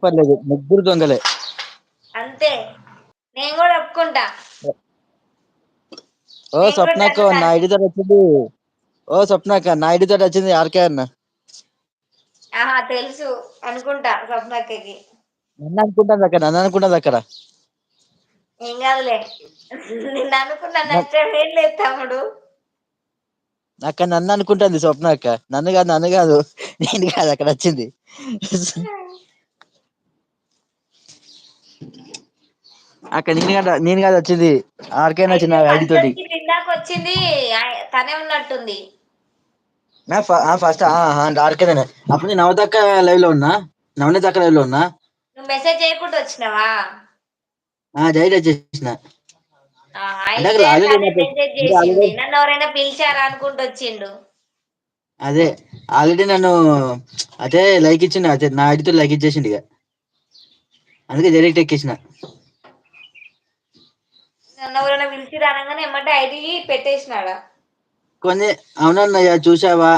పర్లేదు ముగ్గురు దొంగలే. అంతే. నేను కూడా ఒప్పుకుంటా. ఓ నేను కూడా స్వప్నక్క నమ్ముతా. నా ఐడి తోటి వచ్చింది. ఓ స్వప్నక్క నా ఐడి తోటి వచ్చింది ఆర్కే అన్న. ఆహా తెలుసు అనుకుంటా స్వప్నక్కకి. నన్ను అనుకుంటుంది అక్కడ. ఏం కాదులే. నిన్ను అనుకున్నా నష్టం ఏం లేదు తమ్ముడు. అక్క నన్ను అనుకుంటుంది స్వప్న అక్క. నన్ను కాదు నేను కాదు అక్కడ వచ్చింది. అక్క నేను కాదు వచ్చింది. ఆర్కే అయితే వచ్చింది ఐడి ఫస్ట్ తోటి. వచ్చింది ఇందాక వచ్చింది తనే ఉన్నట్టుంది. ఫస్ట్ ఆర్కే నేనే. అప్పుడు నేను నవతక్క లైవ్ లో ఉన్నా. నవనీత అక్క లైవ్ లో ఉన్నా. నువ్వు మెసేజ్ చేయకుండా వచ్చినావా? డైరెక్ట్ వచ్చేసిన. అంటే అయితే ఆల్రెడీ తనే మెసేజ్ అంటే ఆల్రెడీ చేసింది. నన్ను ఎవరైనా పిలిచారా అనుకుంటూ వచ్చిండు. అదే ఆల్రెడీ నన్ను అదే లైక్ ఇచ్చిండు. అదే నా ఐడితో లైక్ ఇచ్చేసిండు ఇక. అందుకే డైరెక్ట్ ఎక్కేసిన. నన్ను ఎవరైనా పిలిచిర్రు అనగానే ఎమ్మటే ఐడి పెట్టేసినాడా. అవునా అన్నయ్య చూసావా?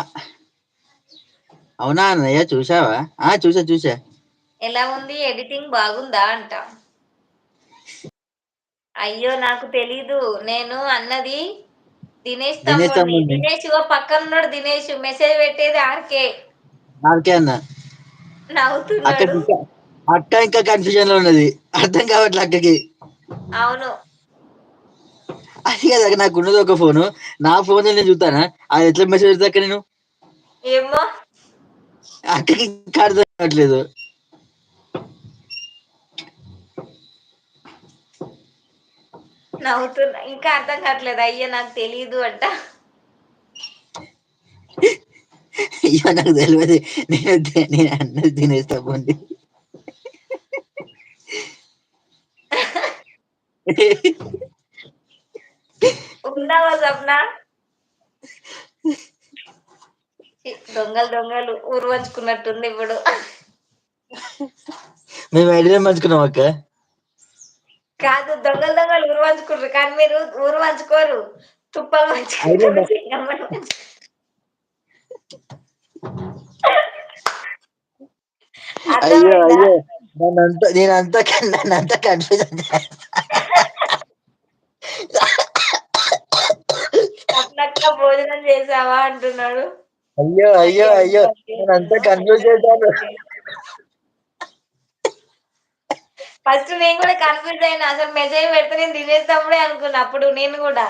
అవునా అన్నయ్య చూసావా? చూసా. ఎలా ఉంది ఎడిటింగ్ బాగుందా అంట. అయ్యో నాకు తెలీదు. నేను అన్నది దినేష్ తమ్ముడిని. దినేష్ పక్కన ఉన్నాడు. దినేష్ మెసేజ్ పెట్టేది ఆర్కే. ఆర్కే అన్న నవ్వుతున్నాడు. అక్క ఇంకా కన్ఫ్యూజన్ లో ఉన్నది. అర్థం కావట్లే అక్కకి. అవును. అది కదా నాకు ఉన్నది ఒక ఫోను. నా ఫోన్ నేను చూస్తానా అది ఎట్లా మెసేజ్ పెడతా అక్క నేను. ఏమో. అక్కకి ఇంకా అర్థం కావట్లేదు. నవ్వుతున్నా. ఇంకా అర్థం కావట్లేదు. అయ్యో నాకు తెలీదు అంట. అయ్యో నాకు తెలియదు. నేను అన్నది దినేష్ తమ్ముడిని. ఉన్నావా స్వప్న? దొంగలు ఊరు పంచుకున్నట్టుంది ఇప్పుడు. మేము ఐడియా పంచుకున్నాం అక్క. కాదు దొంగలు ఊరు పంచుకుంటారు. కానీ మీరు ఊరు పంచుకోరు. తుప్పలు పంచుకుంటారు. అయ్యో అర్థమైందా? అయ్యో నేనంతా కన్ఫ్యూజన్. స్వప్నక్క భోజనం చేసావా అంటున్నాడు. అయ్యో అయ్యో అయ్యో నేనంతా కన్ఫ్యూజ్ చేశాను. ఫస్ట్ నేను కూడా కన్ఫ్యూజ్ అయినా. అసలు మెసేజ్ పెడితే నేను తినేటప్పుడే అనుకున్నా. అప్పుడు నేను కూడా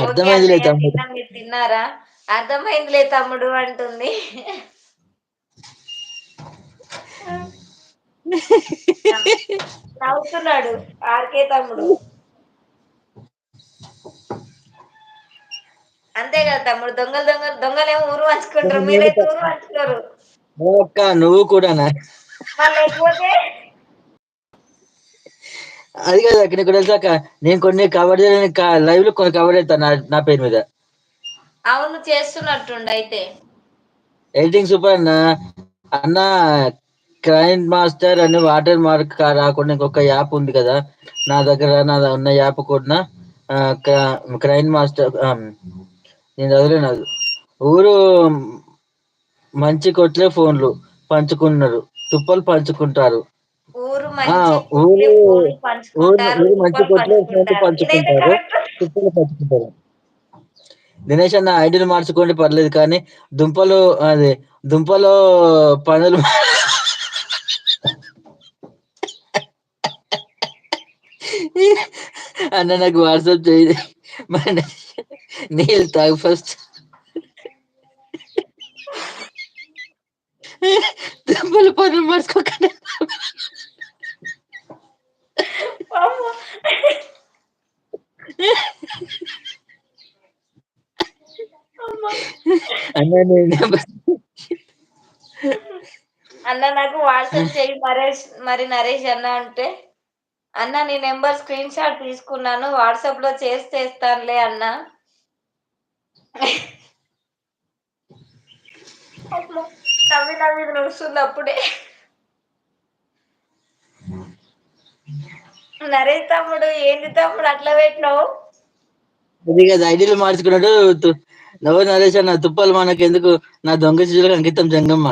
ఓకే అర్థమైందిలే అన్నయ్య తమ్ముడు. తిన్నా. మీరు తిన్నారా? అర్థమైందిలే తమ్ముడు అంటుంది. నవ్వుతున్నాడు ఆర్కే తమ్ముడు. అంతే కదా తమ్ముడు. దొంగలేమో ఊరు పంచుకుంటారు. మీరైతే ఊరు పంచుకోరు. అక్క నువ్వు కూడానా? మరి లేకపోతే అది కాదు అక్క నీకు తెలుసాక నేను కొన్ని కవర్ చేయడానికి లైవ్ లో కొన్ని కవర్ చేస్తాను నా పేరు మీద. అవును చేస్తున్నట్టుండు అయితే. ఎడిటింగ్ సూపర్ అన్న. క్రైమ్ మాస్టర్ అని వాటర్ మార్క్ రాకుండా ఇంకొక యాప్ ఉంది కదా నా దగ్గర. ఉన్న యాప్ కూడా క్రైమ్ మాస్టర్. నేను చదవలేను అది. ఊరు మంచి కొట్లే ఫోన్లు పంచుకున్నారు. తుప్పలు పంచుకుంటారు. ఊరు ఆ మంచి కొట్లే ఊరు ఫోన్లు పంచుకుంటారు. ఊరు మంచి తుప్పలు కొట్లే ఫోన్లు పంచుకుంటారు. ఇదైతే పంచుకుంటారు. కరెక్ట్. తుప్పలు పంచుకుంటారు. దినేష్ అన్న ఐడిని మార్చుకోండి పర్లేదు కానీ దుంపలు దుంపలో పనులు అన్న నాకు వాట్సాప్ చేయి. మన నీళ్ళు తాగు ఫస్ట్. దుంపలు పనులు మార్చుకోకండి. పాపం. అమ్మా. అన్న నేను అన్న నాకు వాట్సాప్ చేయి మరి నరేష్ అన్న అంటే, అన్న నీ నెంబర్ స్క్రీన్ షాట్ తీసుకున్నాను వాట్సాప్ లో చేస్తానులే అన్న. అమ్మో, నవ్వి నడుస్తుంది అప్పుడే. నరేష్ తమ్ముడు ఏంది తమ్ముడు అట్లా పెట్టినావు? అది కదా ఐడియాలు మార్చుకున్నాడు. నవో నరేష్ అన్న తుప్పలు మనకు ఎందుకు నా దొంగ శిశువులకు అంకితం జంగమ్మ.